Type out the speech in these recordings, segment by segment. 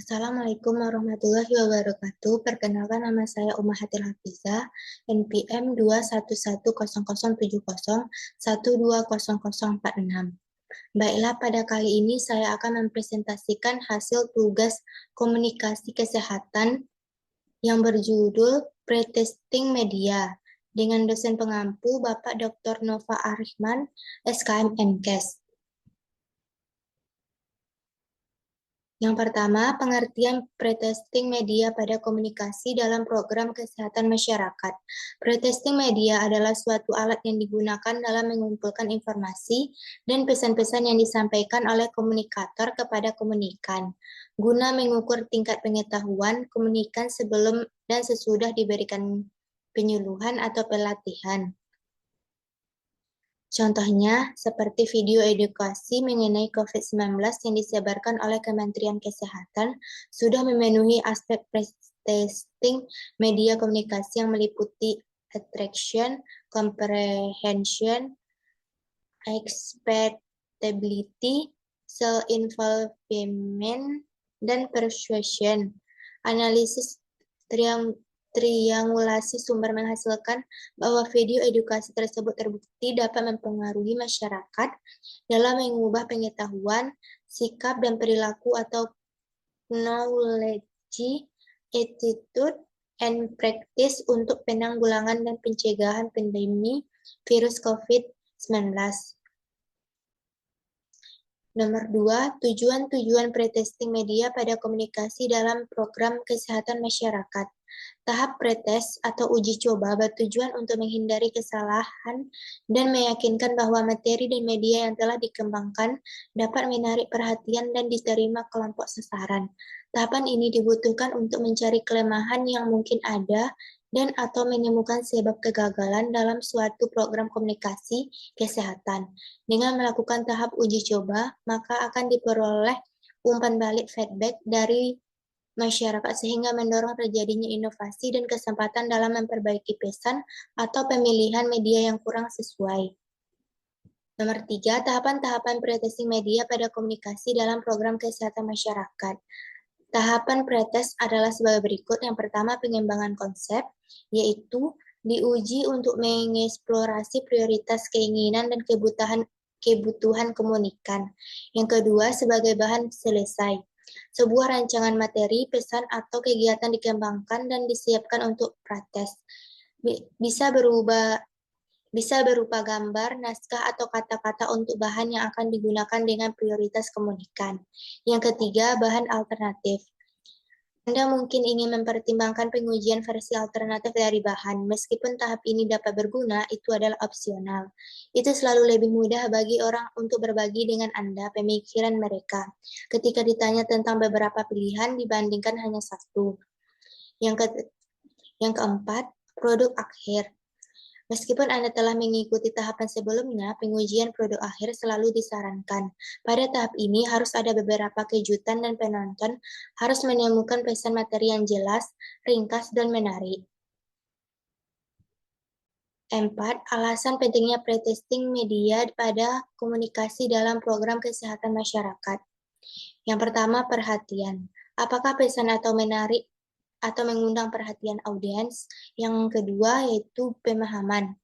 Assalamualaikum warahmatullahi wabarakatuh. Perkenalkan, nama saya Ummahatil Hafizah, NPM 2117070120046. Baiklah, pada kali ini saya akan mempresentasikan hasil tugas komunikasi kesehatan yang berjudul Pretesting Media dengan dosen pengampu Bapak Dr. Nova Arihman, SKM MKes. Yang pertama, pengertian pretesting media pada komunikasi dalam program kesehatan masyarakat. Pretesting media adalah suatu alat yang digunakan dalam mengumpulkan informasi dan pesan-pesan yang disampaikan oleh komunikator kepada komunikan, guna mengukur tingkat pengetahuan komunikan sebelum dan sesudah diberikan penyuluhan atau pelatihan. Contohnya, seperti video edukasi mengenai COVID-19 yang disebarkan oleh Kementerian Kesehatan sudah memenuhi aspek pretesting media komunikasi yang meliputi attraction, comprehension, expectability, self-involvement, dan persuasion. Analisis triangulasi sumber menghasilkan bahwa video edukasi tersebut terbukti dapat mempengaruhi masyarakat dalam mengubah pengetahuan, sikap, dan perilaku atau knowledge, attitude, and practice untuk penanggulangan dan pencegahan pandemi virus COVID-19. Nomor 2, tujuan-tujuan pretesting media pada komunikasi dalam program kesehatan masyarakat. Tahap pretest atau uji coba bertujuan untuk menghindari kesalahan dan meyakinkan bahwa materi dan media yang telah dikembangkan dapat menarik perhatian dan diterima kelompok sasaran. Tahapan ini dibutuhkan untuk mencari kelemahan yang mungkin ada dan atau menemukan sebab kegagalan dalam suatu program komunikasi kesehatan. Dengan melakukan tahap uji coba, maka akan diperoleh umpan balik feedback dari masyarakat sehingga mendorong terjadinya inovasi dan kesempatan dalam memperbaiki pesan atau pemilihan media yang kurang sesuai. Nomor 3, tahapan-tahapan pretesting media pada komunikasi dalam program kesehatan masyarakat. Tahapan pretest adalah sebagai berikut. Yang pertama, pengembangan konsep, yaitu diuji untuk mengeksplorasi prioritas keinginan dan kebutuhan komunikan. Yang kedua, sebagai bahan selesai. Sebuah rancangan materi, pesan, atau kegiatan dikembangkan dan disiapkan untuk praktek. Bisa berupa gambar, naskah, atau kata-kata untuk bahan yang akan digunakan dengan prioritas komunikan. Yang ketiga, bahan alternatif. Anda mungkin ingin mempertimbangkan pengujian versi alternatif dari bahan. Meskipun tahap ini dapat berguna, itu adalah opsional. Itu selalu lebih mudah bagi orang untuk berbagi dengan Anda pemikiran mereka ketika ditanya tentang beberapa pilihan dibandingkan hanya satu. Yang keempat, produk akhir. Meskipun Anda telah mengikuti tahapan sebelumnya, pengujian produk akhir selalu disarankan. Pada tahap ini harus ada beberapa kejutan dan penonton harus menemukan pesan materi yang jelas, ringkas, dan menarik. 4. Alasan pentingnya pretesting media pada komunikasi dalam program kesehatan masyarakat. Yang pertama, perhatian. Apakah pesan atau menarik atau mengundang perhatian audiens? Yang kedua, yaitu pemahaman.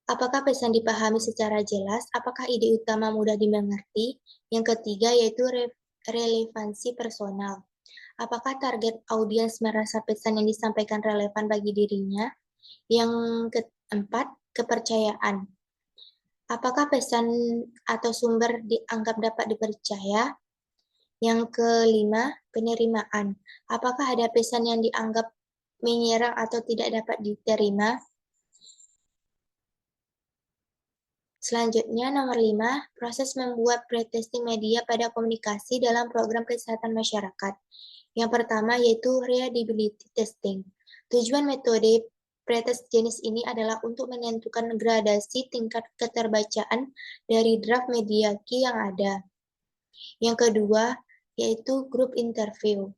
Apakah pesan dipahami secara jelas? Apakah ide utama mudah dimengerti? Yang ketiga, yaitu relevansi personal. Apakah target audiens merasa pesan yang disampaikan relevan bagi dirinya? Yang keempat, kepercayaan. Apakah pesan atau sumber dianggap dapat dipercaya? Yang kelima, penerimaan. Apakah ada pesan yang dianggap menyerang atau tidak dapat diterima? Selanjutnya, nomor 5, proses membuat pretesting media pada komunikasi dalam program kesehatan masyarakat. Yang pertama, yaitu readability testing. Tujuan metode pretest jenis ini adalah untuk menentukan gradasi tingkat keterbacaan dari draft media key yang ada. Yang kedua, yaitu group interview.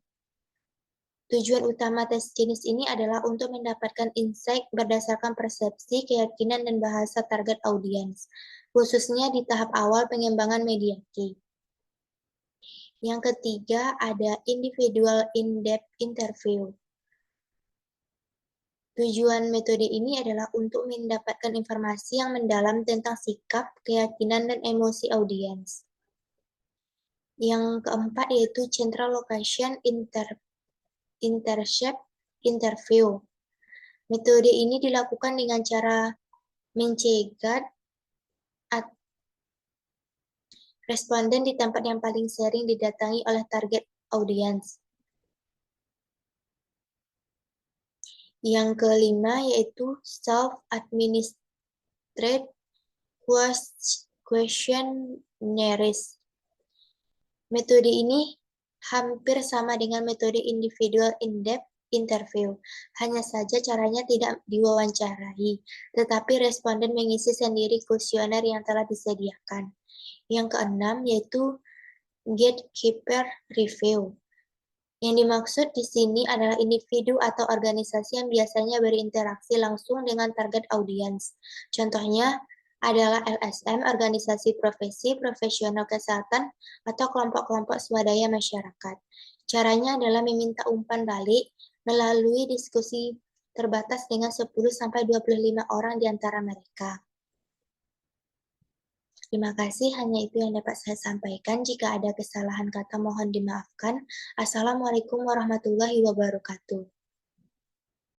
Tujuan utama tes jenis ini adalah untuk mendapatkan insight berdasarkan persepsi, keyakinan, dan bahasa target audiens, khususnya di tahap awal pengembangan media key. Yang ketiga ada individual in-depth interview. Tujuan metode ini adalah untuk mendapatkan informasi yang mendalam tentang sikap, keyakinan, dan emosi audiens. Yang keempat yaitu central location intercept interview. Metode ini dilakukan dengan cara mencegat responden di tempat yang paling sering didatangi oleh target audiens. Yang kelima yaitu self-administered questionnaires. Metode ini hampir sama dengan metode individual in-depth interview. Hanya saja caranya tidak diwawancarai, tetapi responden mengisi sendiri kuesioner yang telah disediakan. Yang keenam yaitu gatekeeper review. Yang dimaksud di sini adalah individu atau organisasi yang biasanya berinteraksi langsung dengan target audiens. Contohnya adalah LSM, organisasi profesi, profesional kesehatan, atau kelompok-kelompok swadaya masyarakat. Caranya adalah meminta umpan balik melalui diskusi terbatas dengan 10-25 orang di antara mereka. Terima kasih, hanya itu yang dapat saya sampaikan. Jika ada kesalahan kata mohon dimaafkan. Assalamualaikum warahmatullahi wabarakatuh.